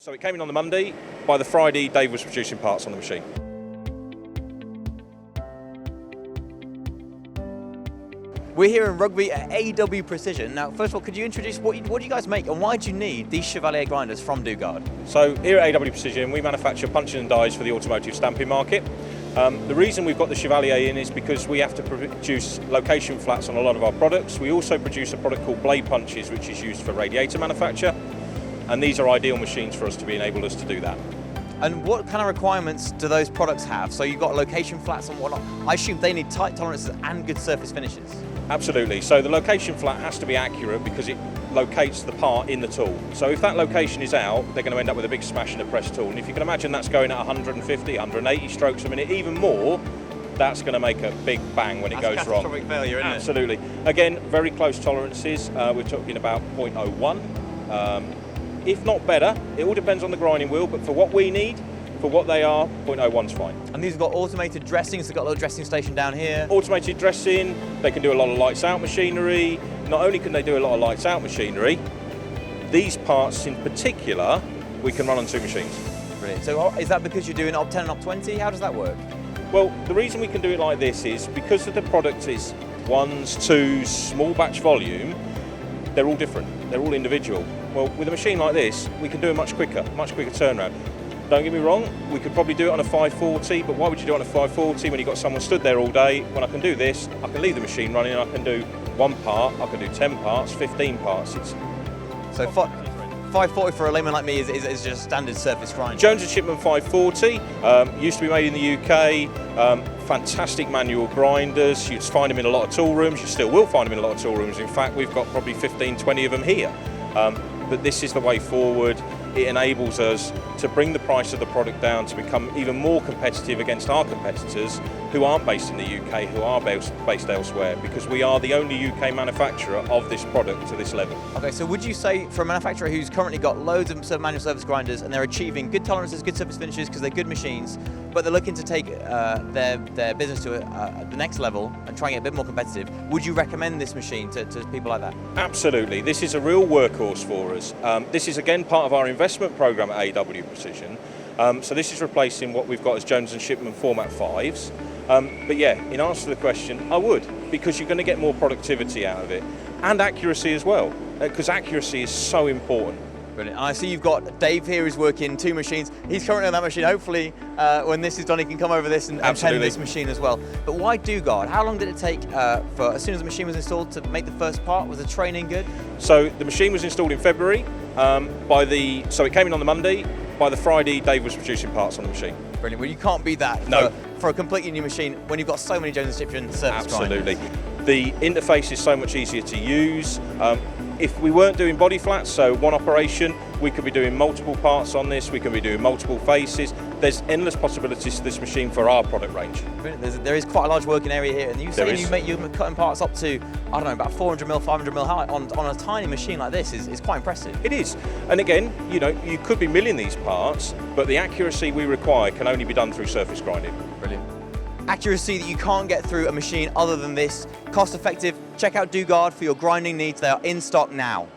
So it came in on the Monday. By the Friday, Dave was producing parts on the machine. We're here in Rugby at AW Precision. Now, first of all, could you introduce what do you guys make and why do you need these Chevalier grinders from Dugard? So here at AW Precision, we manufacture punches and dies for the automotive stamping market. The reason we've got the Chevalier in is because we have to produce location flats on a lot of our products. We also produce a product called blade punches, which is used for radiator manufacture. And these are ideal machines for us to enable us to do that. And what kind of requirements do those products have? So you've got location flats and whatnot. I assume they need tight tolerances and good surface finishes. Absolutely. So the location flat has to be accurate because it locates the part in the tool. So if that location is out, they're going to end up with a big smash in a press tool. And if you can imagine that's going at 150, 180 strokes a minute, even more, that's going to make a big bang when it goes wrong. Catastrophic failure, isn't it? Absolutely. Again, very close tolerances. We're talking about 0.01. If not better, it all depends on the grinding wheel, but for what we need, for what they are, 0.01's fine. And these have got automated dressings, they've got a little dressing station down here. Automated dressing, they can do a lot of lights out machinery. Not only can they do a lot of lights out machinery, these parts in particular, we can run on two machines. Brilliant. So is that because you're doing op 10 and op 20? How does that work? Well, the reason we can do it like this is because of the product is ones, twos, small batch volume, they're all different, they're all individual. Well, with a machine like this, we can do a much quicker turnaround. Don't get me wrong, we could probably do it on a 540, but why would you do it on a 540 when you've got someone stood there all day? When I can do this, I can leave the machine running and I can do one part, I can do 10 parts, 15 parts. So 540 for a layman like me is just standard surface grind. Jones & Shipman 540, used to be made in the UK, fantastic manual grinders. You'd find them in a lot of tool rooms, you still will find them in a lot of tool rooms. In fact, we've got probably 15, 20 of them here. But this is the way forward. It enables us to bring the price of the product down to become even more competitive against our competitors who aren't based in the UK, who are based elsewhere, because we are the only UK manufacturer of this product to this level. Okay, so would you say for a manufacturer who's currently got loads of manual service grinders and they're achieving good tolerances, good surface finishes because they're good machines, but they're looking to take their business to the next level and try and get a bit more competitive, would you recommend this machine to people like that? Absolutely. This is a real workhorse for us. This is again part of our investment program at AW Precision. So this is replacing what we've got as Jones & Shipman Format 5s. But yeah, in answer to the question, I would, because you're going to get more productivity out of it and accuracy as well, because accuracy is so important. Brilliant. And I see you've got Dave here who's working two machines. He's currently on that machine. Hopefully, when this is done, he can come over this and tend this machine as well. But why Dugard? How long did it take for, as soon as the machine was installed, to make the first part? Was the training good? So the machine was installed in February. So it came in on the Monday. By the Friday, Dave was producing parts on the machine. Brilliant. Well, you can't beat that for a completely new machine when you've got so many Jones & Shipman surface Absolutely. grinders. The interface is so much easier to use. If we weren't doing body flats, so one operation, we could be doing multiple parts on this, we could be doing multiple faces. There's endless possibilities to this machine for our product range. There is quite a large working area here, and you say you're cutting parts up to, I don't know, about 400mm, 500mm high on a tiny machine like this is quite impressive. It is. And again, you could be milling these parts, but the accuracy we require can only be done through surface grinding. Brilliant. Accuracy that you can't get through a machine other than this. Cost effective. Check out Dugard for your grinding needs. They are in stock now.